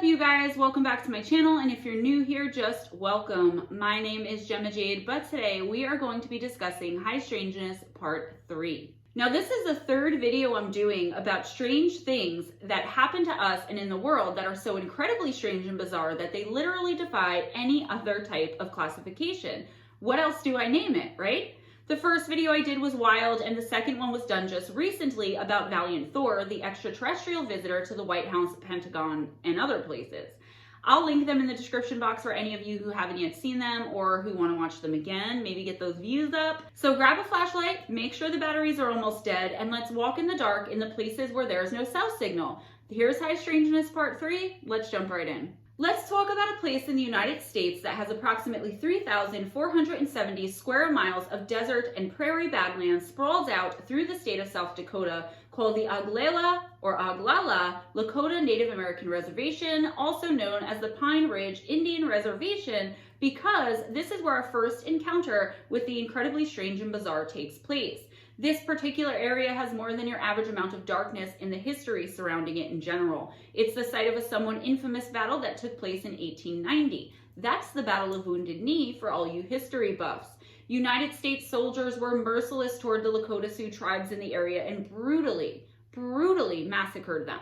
up, you guys? Welcome back to my channel, and if you're new here, just welcome. My name is Gemma Jade, but today we are going to be discussing High Strangeness Part 3. Now, this is the third video I'm doing about strange things that happen to us and in the world that are so incredibly strange and bizarre that they literally defy any other type of classification. What else do I name it, right? The first video I did was wild, and the second one was done just recently about Valiant Thor, the extraterrestrial visitor to the White House, Pentagon, and other places. I'll link them in the description box for any of you who haven't yet seen them or who want to watch them again, maybe get those views up. So grab a flashlight, make sure the batteries are almost dead, and let's walk in the dark in the places where there's no cell signal. Here's High Strangeness Part 3. Let's jump right in. Let's talk about a place in the United States that has approximately 3,470 square miles of desert and prairie badlands sprawled out through the state of South Dakota, called the Oglala or Oglala Lakota Native American Reservation, also known as the Pine Ridge Indian Reservation, because this is where our first encounter with the incredibly strange and bizarre takes place. This particular area has more than your average amount of darkness in the history surrounding it in general. It's the site of a somewhat infamous battle that took place in 1890. That's the Battle of Wounded Knee for all you history buffs. United States soldiers were merciless toward the Lakota Sioux tribes in the area and brutally massacred them.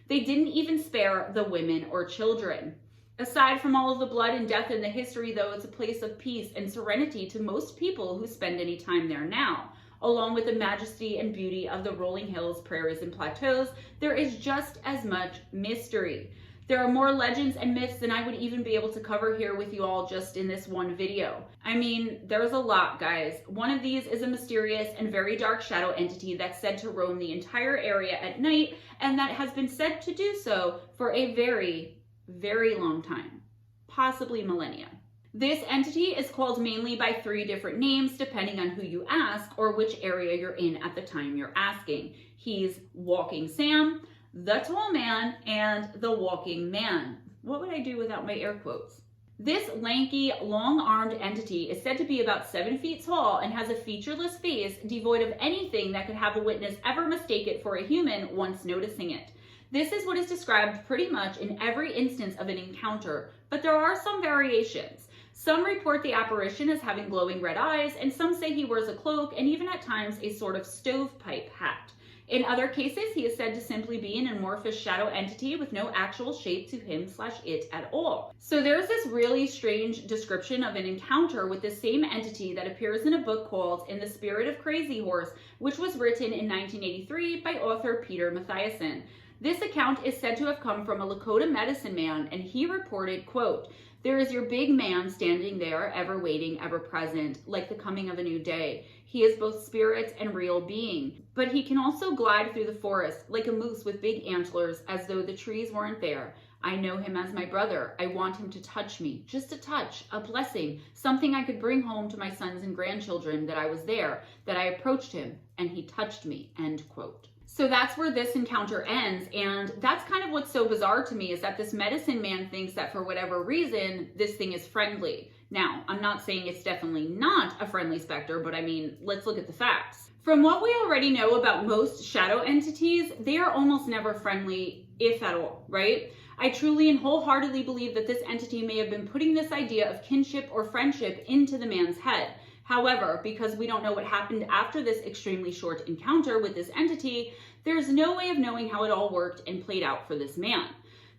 They didn't even spare the women or children. Aside from all of the blood and death in the history, though, it's a place of peace and serenity to most people who spend any time there now. Along with the majesty and beauty of the rolling hills, prairies, and plateaus, there is just as much mystery. There are more legends and myths than I would even be able to cover here with you all just in this one video. I mean, there's a lot, guys. One of these is a mysterious and very dark shadow entity that's said to roam the entire area at night, and that has been said to do so for a very, very long time, possibly millennia. This entity is called mainly by 3 different names depending on who you ask or which area you're in at the time you're asking. He's Walking Sam, the Tall Man, and the Walking Man. What would I do without my air quotes? This lanky, long-armed entity is said to be about 7 feet tall and has a featureless face devoid of anything that could have a witness ever mistake it for a human once noticing it. This is what is described pretty much in every instance of an encounter, but there are some variations. Some report the apparition as having glowing red eyes, and some say he wears a cloak and even at times a sort of stovepipe hat. In other cases, he is said to simply be an amorphous shadow entity with no actual shape to him/it at all. So there's this really strange description of an encounter with the same entity that appears in a book called In the Spirit of Crazy Horse, which was written in 1983 by author Peter Mathiasson. This account is said to have come from a Lakota medicine man, and he reported, quote, "There is your big man standing there, ever waiting, ever present, like the coming of a new day. He is both spirit and real being, but he can also glide through the forest like a moose with big antlers, as though the trees weren't there. I know him as my brother. I want him to touch me, just a touch, a blessing, something I could bring home to my sons and grandchildren, that I was there, that I approached him, and he touched me," end quote. So that's where this encounter ends, and that's kind of what's so bizarre to me, is that this medicine man thinks that for whatever reason, this thing is friendly. Now, I'm not saying it's definitely not a friendly specter, but I mean, let's look at the facts. From what we already know about most shadow entities, they are almost never friendly, if at all, right? I truly and wholeheartedly believe that this entity may have been putting this idea of kinship or friendship into the man's head. However, because we don't know what happened after this extremely short encounter with this entity, there's no way of knowing how it all worked and played out for this man.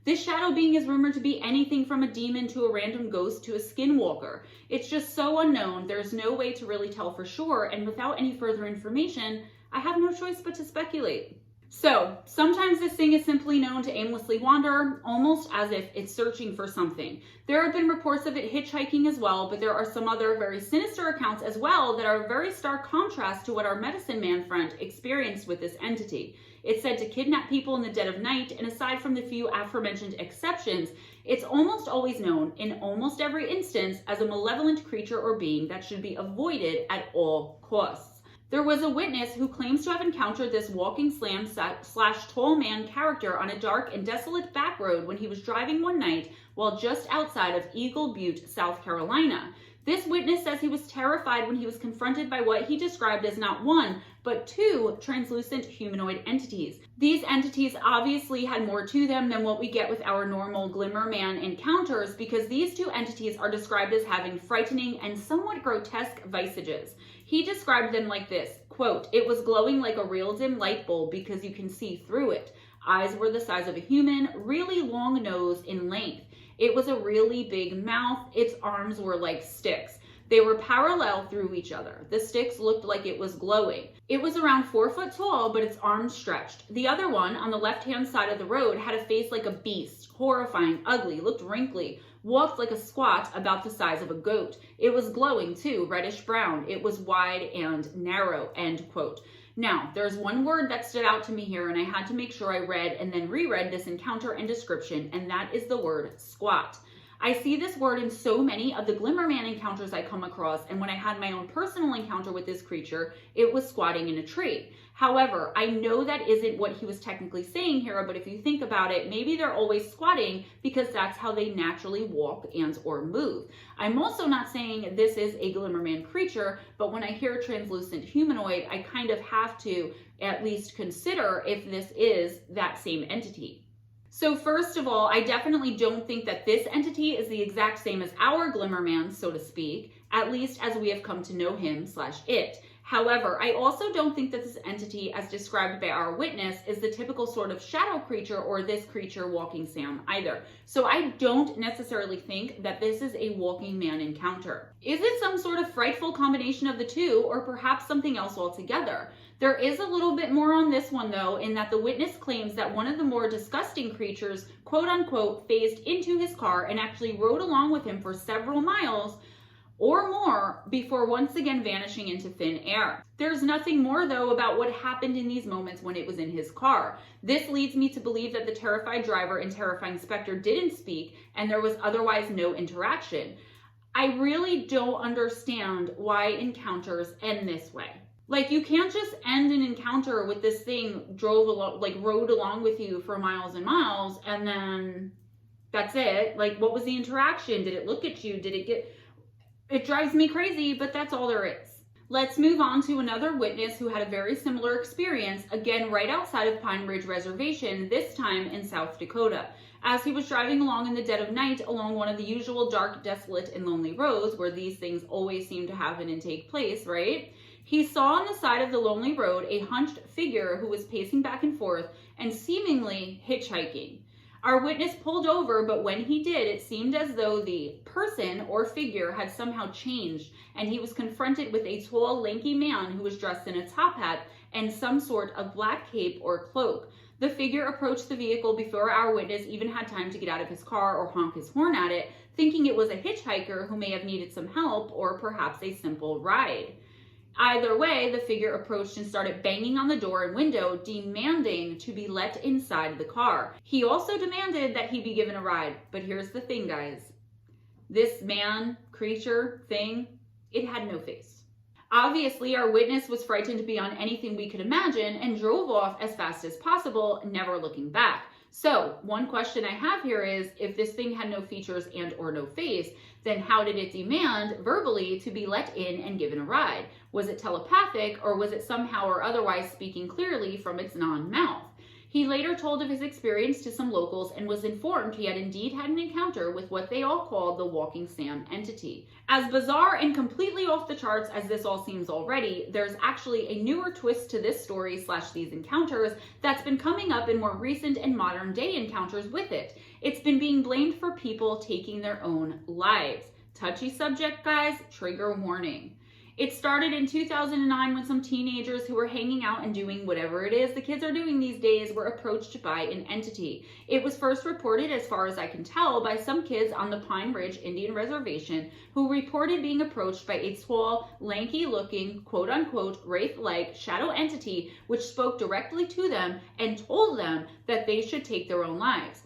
This shadow being is rumored to be anything from a demon to a random ghost to a skinwalker. It's just so unknown, there's no way to really tell for sure, and without any further information, I have no choice but to speculate. So, sometimes this thing is simply known to aimlessly wander, almost as if it's searching for something. There have been reports of it hitchhiking as well, but there are some other very sinister accounts as well that are a very stark contrast to what our medicine man friend experienced with this entity. It's said to kidnap people in the dead of night, and aside from the few aforementioned exceptions, it's almost always known, in almost every instance, as a malevolent creature or being that should be avoided at all costs. There was a witness who claims to have encountered this walking slam slash tall man character on a dark and desolate back road when he was driving one night while just outside of Eagle Butte, South Carolina. This witness says he was terrified when he was confronted by what he described as not one, but two translucent humanoid entities. These entities obviously had more to them than what we get with our normal Glimmer Man encounters, because these two entities are described as having frightening and somewhat grotesque visages. He described them like this, quote, "It was glowing like a real dim light bulb because you can see through it. Eyes were the size of a human, really long nose in length. It was a really big mouth. Its arms were like sticks. They were parallel through each other. The sticks looked like it was glowing. It was around 4 foot tall, but its arms stretched. The other one, on the left-hand side of the road, had a face like a beast, horrifying, ugly, looked wrinkly, walked like a squat about the size of a goat. It was glowing too, reddish brown. It was wide and narrow," end quote. Now, there's one word that stood out to me here, and I had to make sure I read and then reread this encounter and description, and that is the word squat. I see this word in so many of the Glimmer Man encounters I come across, and when I had my own personal encounter with this creature, it was squatting in a tree. However, I know that isn't what he was technically saying here, but if you think about it, maybe they're always squatting because that's how they naturally walk and or move. I'm also not saying this is a Glimmer Man creature, but when I hear translucent humanoid, I kind of have to at least consider if this is that same entity. So first of all, I definitely don't think that this entity is the exact same as our Glimmer Man, so to speak, at least as we have come to know him/it. However, I also don't think that this entity, as described by our witness, is the typical sort of shadow creature or this creature walking Sam either. So I don't necessarily think that this is a walking man encounter. Is it some sort of frightful combination of the two, or perhaps something else altogether? There is a little bit more on this one though, in that the witness claims that one of the more disgusting creatures, quote unquote, phased into his car and actually rode along with him for several miles or more before once again vanishing into thin air. There's nothing more though about what happened in these moments when it was in his car. This leads me to believe that the terrified driver and terrifying specter didn't speak and there was otherwise no interaction. I really don't understand why encounters end this way. Like, you can't just end an encounter with this thing rode along with you for miles and miles and then that's it. Like, what was the interaction? Did it look at you? Did it get... It drives me crazy, but that's all there is. Let's move on to another witness who had a very similar experience, again right outside of Pine Ridge Reservation, this time in South Dakota. As he was driving along in the dead of night along one of the usual dark, desolate, and lonely roads where these things always seem to happen and take place, right? He saw on the side of the lonely road a hunched figure who was pacing back and forth and seemingly hitchhiking. Our witness pulled over, but when he did, it seemed as though the person or figure had somehow changed, and he was confronted with a tall, lanky man who was dressed in a top hat and some sort of black cape or cloak. The figure approached the vehicle before our witness even had time to get out of his car or honk his horn at it, thinking it was a hitchhiker who may have needed some help or perhaps a simple ride. Either way, the figure approached and started banging on the door and window, demanding to be let inside the car. He also demanded that he be given a ride. But here's the thing, guys. This man, creature, thing, it had no face. Obviously, our witness was frightened beyond anything we could imagine and drove off as fast as possible, never looking back. So, one question I have here is, if this thing had no features and or no face, then how did it demand verbally to be let in and given a ride? Was it telepathic, or was it somehow or otherwise speaking clearly from its non-mouth? He later told of his experience to some locals and was informed he had indeed had an encounter with what they all called the Walking Sam entity. As bizarre and completely off the charts as this all seems already, there's actually a newer twist to this story / these encounters that's been coming up in more recent and modern day encounters with it. It's been being blamed for people taking their own lives. Touchy subject, guys, trigger warning. It started in 2009 when some teenagers who were hanging out and doing whatever it is the kids are doing these days were approached by an entity. It was first reported, as far as I can tell, by some kids on the Pine Ridge Indian Reservation who reported being approached by a tall, lanky-looking, quote-unquote, wraith-like shadow entity which spoke directly to them and told them that they should take their own lives.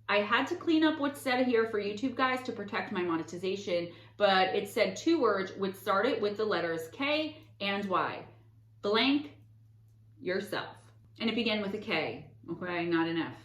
I had to clean up what's said here for YouTube guys to protect my monetization, but it said 2 words which started with the letters K and Y. Blank yourself. And it began with a K, okay, not an F.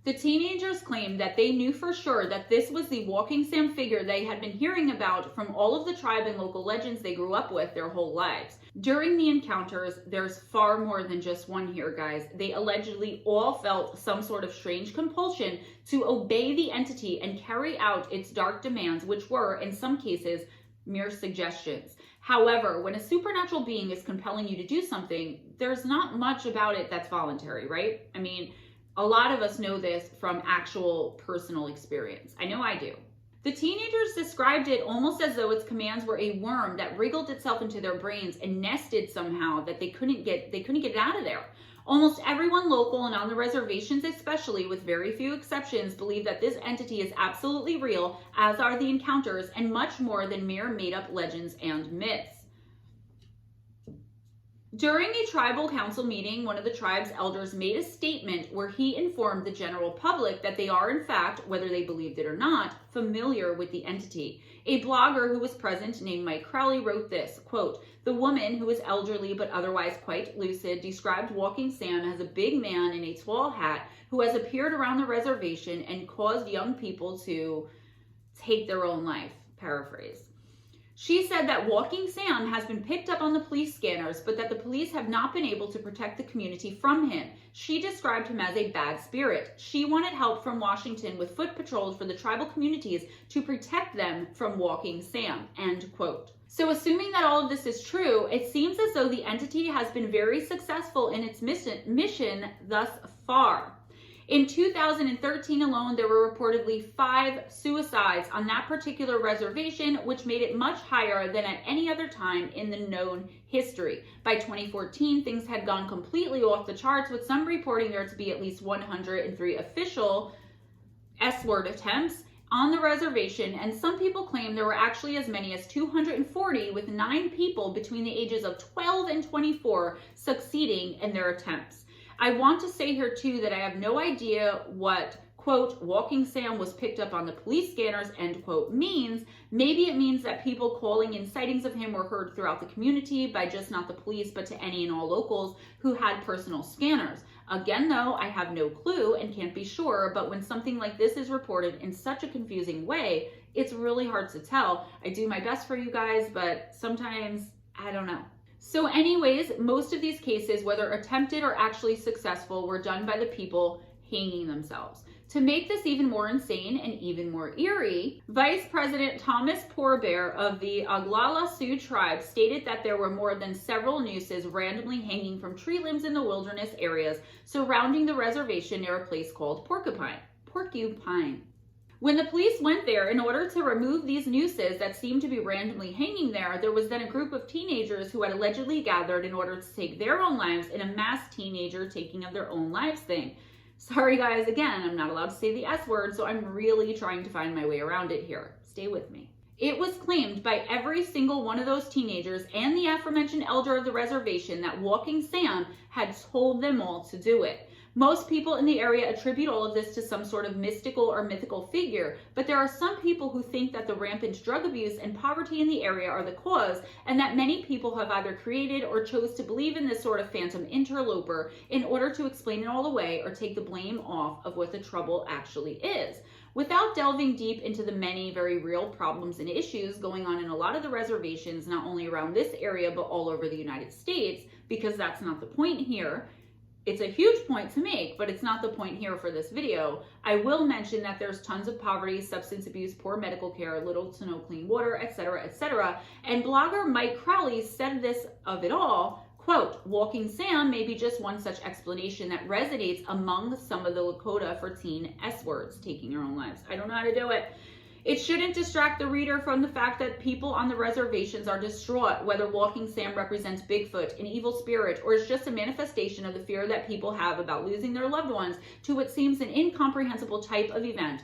The teenagers claimed that they knew for sure that this was the Walking Sam figure they had been hearing about from all of the tribe and local legends they grew up with their whole lives. During the encounters, there's far more than just one here, guys. They allegedly all felt some sort of strange compulsion to obey the entity and carry out its dark demands, which were, in some cases, mere suggestions. However, when a supernatural being is compelling you to do something, there's not much about it that's voluntary, right? I mean, a lot of us know this from actual personal experience. I know I do. The teenagers described it almost as though its commands were a worm that wriggled itself into their brains and nested somehow that they couldn't get it out of there. Almost everyone local and on the reservations especially, with very few exceptions, believe that this entity is absolutely real, as are the encounters, and much more than mere made-up legends and myths. During a tribal council meeting, one of the tribe's elders made a statement where he informed the general public that they are, in fact, whether they believed it or not, familiar with the entity. A blogger who was present named Mike Crowley wrote this, quote, "The woman, who was elderly but otherwise quite lucid, described Walking Sam as a big man in a tall hat who has appeared around the reservation and caused young people to take their own life." Paraphrase. She said that Walking Sam has been picked up on the police scanners, but that the police have not been able to protect the community from him. She described him as a bad spirit. She wanted help from Washington with foot patrols for the tribal communities to protect them from Walking Sam, end quote. So assuming that all of this is true, it seems as though the entity has been very successful in its mission thus far. In 2013 alone, there were reportedly 5 suicides on that particular reservation, which made it much higher than at any other time in the known history. By 2014, things had gone completely off the charts, with some reporting there to be at least 103 official S-word attempts on the reservation, and some people claim there were actually as many as 240, with 9 people between the ages of 12 and 24 succeeding in their attempts. I want to say here too that I have no idea what, quote, Walking Sam was picked up on the police scanners, end quote, means. Maybe it means that people calling in sightings of him were heard throughout the community by just not the police, but to any and all locals who had personal scanners. Again, though, I have no clue and can't be sure, but when something like this is reported in such a confusing way, it's really hard to tell. I do my best for you guys, but sometimes I don't know. So anyways, most of these cases, whether attempted or actually successful, were done by the people hanging themselves. To make this even more insane and even more eerie, Vice President Thomas Poorbear of the Oglala Sioux tribe stated that there were more than several nooses randomly hanging from tree limbs in the wilderness areas surrounding the reservation near a place called Porcupine. When the police went there in order to remove these nooses that seemed to be randomly hanging there, there was then a group of teenagers who had allegedly gathered in order to take their own lives in a mass teenager taking of their own lives thing. Sorry guys, again, I'm not allowed to say the S word, so I'm really trying to find my way around it here. Stay with me. It was claimed by every single one of those teenagers and the aforementioned elder of the reservation that Walking Sam had told them all to do it. Most people in the area attribute all of this to some sort of mystical or mythical figure, but there are some people who think that the rampant drug abuse and poverty in the area are the cause, and that many people have either created or chose to believe in this sort of phantom interloper in order to explain it all away or take the blame off of what the trouble actually is. Without delving deep into the many very real problems and issues going on in a lot of the reservations, not only around this area, but all over the United States, because that's not the point here. It's a huge point to make, but it's not the point here for this video. I will mention that there's tons of poverty, substance abuse, poor medical care, little to no clean water, etc., etc. And blogger Mike Crowley said this of it all, quote, Walking Sam may be just one such explanation that resonates among some of the Lakota for teen S-words, taking their own lives. I don't know how to do it. It shouldn't distract the reader from the fact that people on the reservations are distraught, whether Walking Sam represents Bigfoot, an evil spirit, or is just a manifestation of the fear that people have about losing their loved ones to what seems an incomprehensible type of event.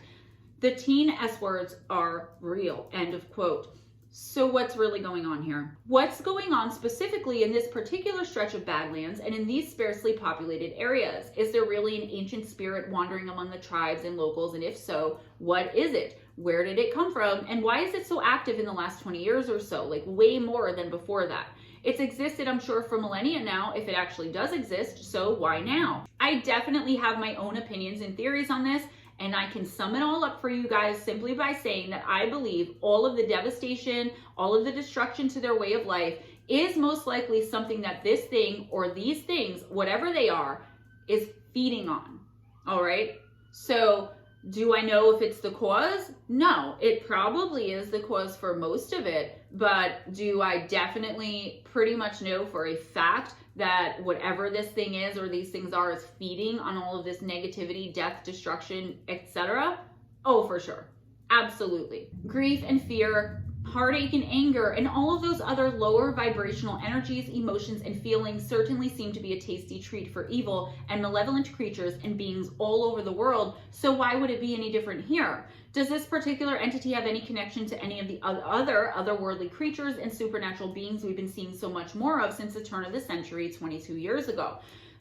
The teen S-words are real, end of quote. So what's really going on here? What's going on specifically in this particular stretch of Badlands and in these sparsely populated areas? Is there really an ancient spirit wandering among the tribes and locals? And if so, what is it? Where did it come from? And why is it so active in the last 20 years or so? Like way more than before that. It's existed, I'm sure, for millennia now, if it actually does exist, so why now? I definitely have my own opinions and theories on this, and I can sum it all up for you guys simply by saying that I believe all of the devastation, all of the destruction to their way of life is most likely something that this thing or these things, whatever they are, is feeding on. All right? So do I know if it's the cause? No, it probably is the cause for most of it, but do I definitely pretty much know for a fact that whatever this thing is or these things are is feeding on all of this negativity, death, destruction, etc.? Oh, for sure. Absolutely. Grief and fear, heartache and anger, and all of those other lower vibrational energies, emotions, and feelings certainly seem to be a tasty treat for evil and malevolent creatures and beings all over the world. So why would it be any different here? Does this particular entity have any connection to any of the other otherworldly creatures and supernatural beings we've been seeing so much more of since the turn of the century 22 years ago?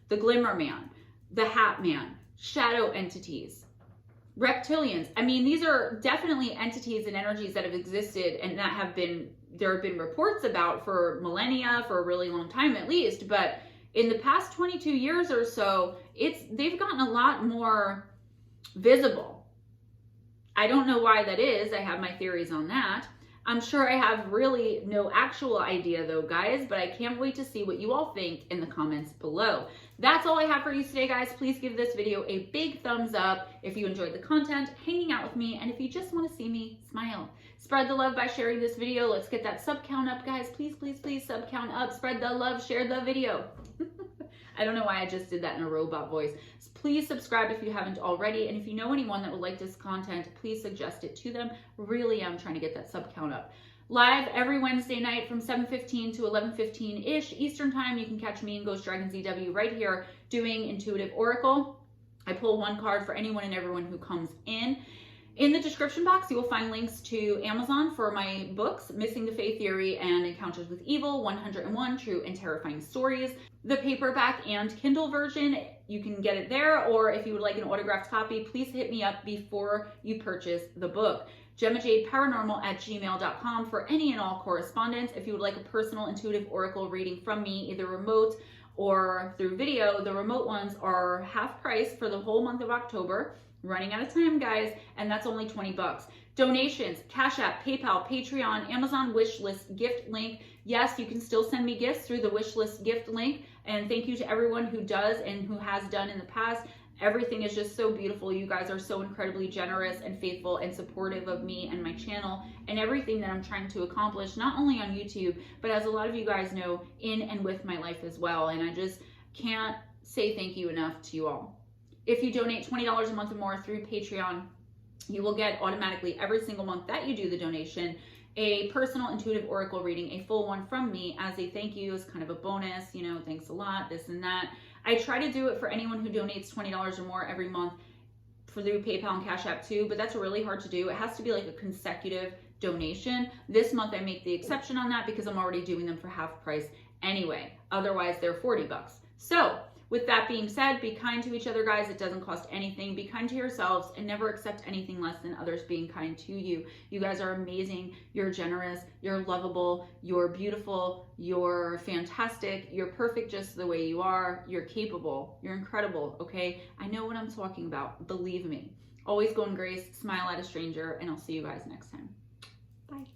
The Glimmer Man, the Hat Man, shadow entities, reptilians. I mean, these are definitely entities and energies that have existed and that there have been reports about for millennia, for a really long time at least, but in the past 22 years or so, they've gotten a lot more visible. I don't know why that is. I have my theories on that. I'm sure I have really no actual idea though, guys, but I can't wait to see what you all think in the comments below. That's all I have for you today, guys. Please give this video a big thumbs up if you enjoyed the content, hanging out with me, and if you just want to see me smile. Spread the love by sharing this video. Let's get that sub count up, guys. Please, please, please sub count up. Spread the love, share the video. I don't know why I just did that in a robot voice. Please subscribe if you haven't already. And if you know anyone that would like this content, please suggest it to them. Really am trying to get that sub count up. Live every Wednesday night from 7:15 to 11:15-ish Eastern time. You can catch me and Ghost Dragon ZW right here doing Intuitive Oracle. I pull one card for anyone and everyone who comes in. In the description box, you will find links to Amazon for my books, Missing the Faith Theory and Encounters with Evil, 101 True and Terrifying Stories. The paperback and Kindle version, you can get it there, or if you would like an autographed copy, please hit me up before you purchase the book. GemmaJadeParanormal@gmail.com for any and all correspondence. If you would like a personal intuitive oracle reading from me, either remote or through video, the remote ones are half price for the whole month of October. Running out of time, guys, and that's only 20 bucks. Donations, Cash App, PayPal, Patreon, Amazon wishlist gift link. Yes, you can still send me gifts through the wishlist gift link, and thank you to everyone who does and who has done in the past. Everything is just so beautiful. You guys are so incredibly generous and faithful and supportive of me and my channel and everything that I'm trying to accomplish, not only on YouTube, but as a lot of you guys know, in and with my life as well. And I just can't say thank you enough to you all. If you donate $20 a month or more through Patreon, you will get automatically every single month that you do the donation a personal intuitive oracle reading, a full one from me as a thank you, as kind of a bonus, you know, thanks a lot, this and that. I try to do it for anyone who donates $20 or more every month through PayPal and Cash App too, but that's really hard to do. It has to be like a consecutive donation. This month I make the exception on that because I'm already doing them for half price anyway. Otherwise they're 40 bucks. So with that being said, be kind to each other, guys. It doesn't cost anything. Be kind to yourselves and never accept anything less than others being kind to you. You guys are amazing. You're generous. You're lovable. You're beautiful. You're fantastic. You're perfect just the way you are. You're capable. You're incredible, okay? I know what I'm talking about. Believe me. Always go in grace. Smile at a stranger, and I'll see you guys next time. Bye.